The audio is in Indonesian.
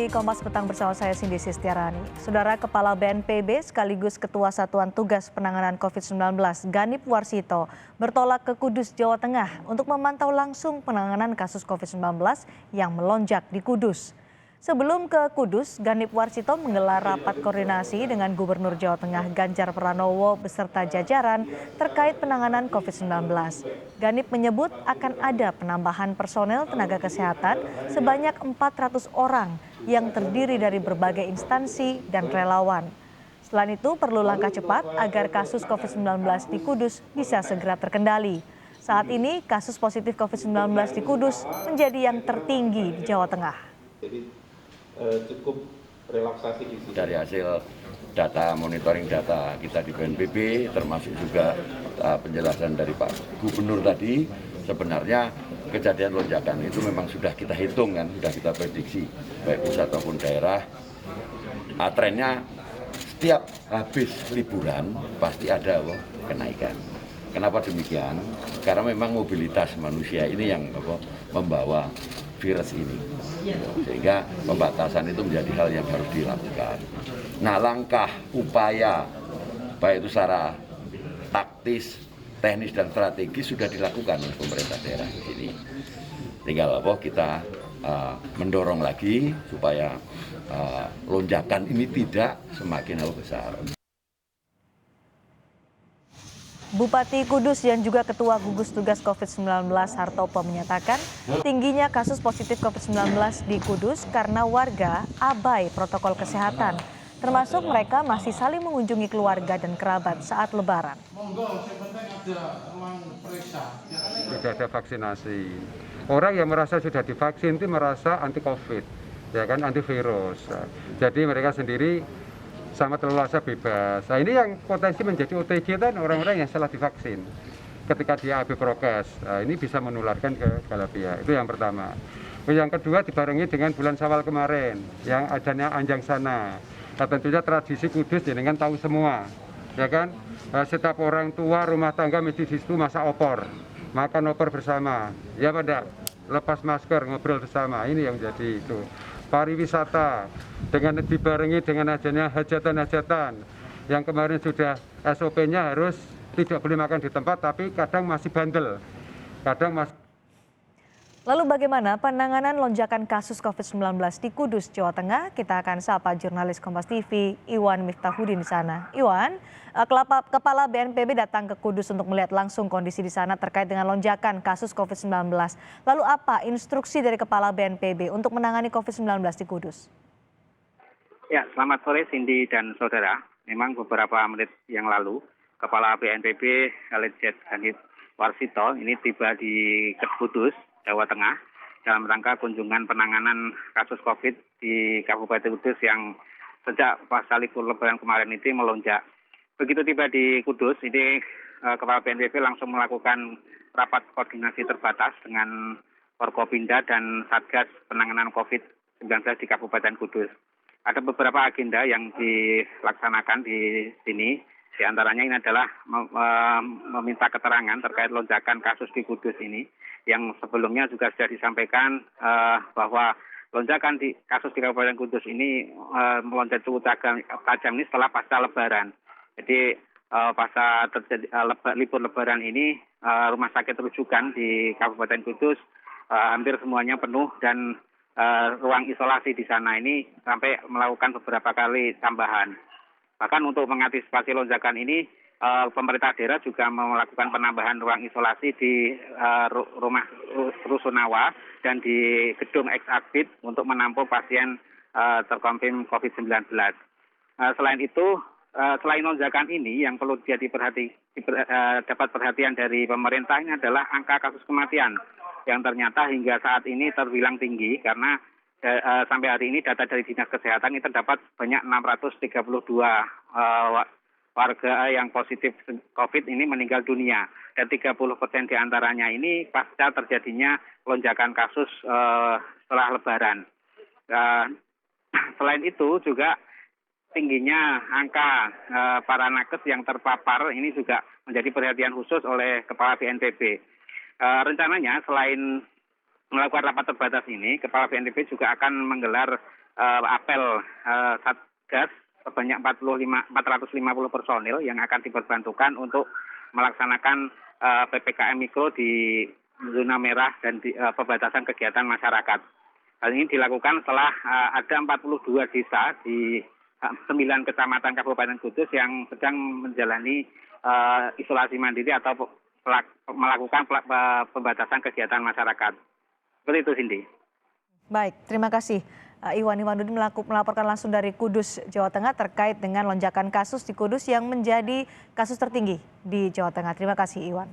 di Kompas Petang bersama saya Cindy Sistiarani. Saudara Kepala BNPB sekaligus Ketua Satuan Tugas Penanganan COVID-19 Ganip Warsito bertolak ke Kudus, Jawa Tengah untuk memantau langsung penanganan kasus COVID-19 yang melonjak di Kudus. Sebelum ke Kudus, Ganip Warsito menggelar rapat koordinasi dengan Gubernur Jawa Tengah Ganjar Pranowo beserta jajaran terkait penanganan COVID-19. Ganip menyebut akan ada penambahan personel tenaga kesehatan sebanyak 400 orang yang terdiri dari berbagai instansi dan relawan. Selain itu, perlu langkah cepat agar kasus COVID-19 di Kudus bisa segera terkendali. Saat ini, kasus positif COVID-19 di Kudus menjadi yang tertinggi di Jawa Tengah. Cukup relaksasi di sini. Dari hasil data monitoring data kita di BNPB, termasuk juga penjelasan dari Pak Gubernur tadi, sebenarnya kejadian lonjakan itu memang sudah kita hitung kan, sudah kita prediksi baik pusat maupun daerah. Trennya setiap habis liburan pasti ada kenaikan. Kenapa demikian? Karena memang mobilitas manusia ini yang membawa virus ini, sehingga pembatasan itu menjadi hal yang harus dilakukan. Nah, langkah upaya baik itu secara taktis, teknis dan strategis sudah dilakukan oleh pemerintah daerah di sini. Tinggal kita mendorong lagi supaya lonjakan ini tidak semakin besar. Bupati Kudus yang juga Ketua Gugus Tugas COVID-19 Hartopo menyatakan tingginya kasus positif COVID-19 di Kudus karena warga abai protokol kesehatan, termasuk mereka masih saling mengunjungi keluarga dan kerabat saat Lebaran. Tidak ada vaksinasi. Orang yang merasa sudah divaksin itu merasa anti COVID, ya kan, antivirus. Jadi mereka sendiri sama leluasa bebas. Nah, ini yang potensi menjadi OTG kan orang-orang yang salah divaksin. Ketika dia AB prokes, nah, ini bisa menularkan ke segala pihak. Itu yang pertama. Yang kedua dibarengi dengan bulan Syawal kemarin, yang adanya Anjang Sana. Nah, tentunya tradisi Kudus jenengan tahu semua, ya kan? Nah, setiap orang tua rumah tangga mesti di situ masak opor, makan opor bersama, ya pada lepas masker ngobrol bersama. Ini yang jadi itu. Pariwisata dengan dibarengi dengan adanya hajatan-hajatan yang kemarin sudah SOP-nya harus tidak boleh makan di tempat, tapi kadang masih bandel, kadang masih. Lalu bagaimana penanganan lonjakan kasus COVID-19 di Kudus, Jawa Tengah? Kita akan sapa jurnalis Kompas TV Iwan Miftahudin di sana. Iwan, Kepala BNPB datang ke Kudus untuk melihat langsung kondisi di sana terkait dengan lonjakan kasus COVID-19. Lalu apa instruksi dari Kepala BNPB untuk menangani COVID-19 di Kudus? Ya, selamat sore Cindy dan saudara. Memang beberapa menit yang lalu, Kepala BNPB Lejen Ganip Warsito ini tiba di Kudus, Jawa Tengah, dalam rangka kunjungan penanganan kasus COVID di Kabupaten Kudus yang sejak pasca libur Lebaran kemarin itu melonjak. Begitu tiba di Kudus, ini Kepala BNPB langsung melakukan rapat koordinasi terbatas dengan Forkopimda dan Satgas Penanganan COVID-19 di Kabupaten Kudus. Ada beberapa agenda yang dilaksanakan di sini. Di antaranya ini adalah meminta keterangan terkait lonjakan kasus di Kudus ini, yang sebelumnya juga sudah disampaikan bahwa lonjakan di kasus di Kabupaten Kudus ini melonjak cukup tajam ini setelah pasca Lebaran. Jadi pasca terjadi libur Lebaran ini rumah sakit rujukan di Kabupaten Kudus hampir semuanya penuh dan ruang isolasi di sana ini sampai melakukan beberapa kali tambahan. Bahkan untuk mengantisipasi lonjakan ini, pemerintah daerah juga melakukan penambahan ruang isolasi di rumah Rusunawa dan di gedung Ex-Akbid untuk menampung pasien terkonfirmasi COVID-19. Selain itu, selain lonjakan ini, yang perlu dapat perhatian dari pemerintah ini adalah angka kasus kematian yang ternyata hingga saat ini terbilang tinggi karena sampai hari ini data dari Dinas Kesehatan ini terdapat banyak 632 warga yang positif COVID ini meninggal dunia dan 30% diantaranya ini pasca terjadinya lonjakan kasus setelah Lebaran. Selain itu juga tingginya angka para nakes yang terpapar ini juga menjadi perhatian khusus oleh Kepala BNPB. Rencananya selain melakukan rapat terbatas ini, Kepala BNPB juga akan menggelar apel Satgas sebanyak 450 personil yang akan diperbantukan untuk melaksanakan PPKM Mikro di zona merah dan pembatasan kegiatan masyarakat. Hal ini dilakukan setelah ada 42 desa di 9 kecamatan Kabupaten Kudus yang sedang menjalani isolasi mandiri atau melakukan pembatasan kegiatan masyarakat. Seperti itu, Cindy. Baik, terima kasih. Iwan Iwanudin melaporkan langsung dari Kudus, Jawa Tengah terkait dengan lonjakan kasus di Kudus yang menjadi kasus tertinggi di Jawa Tengah. Terima kasih, Iwan.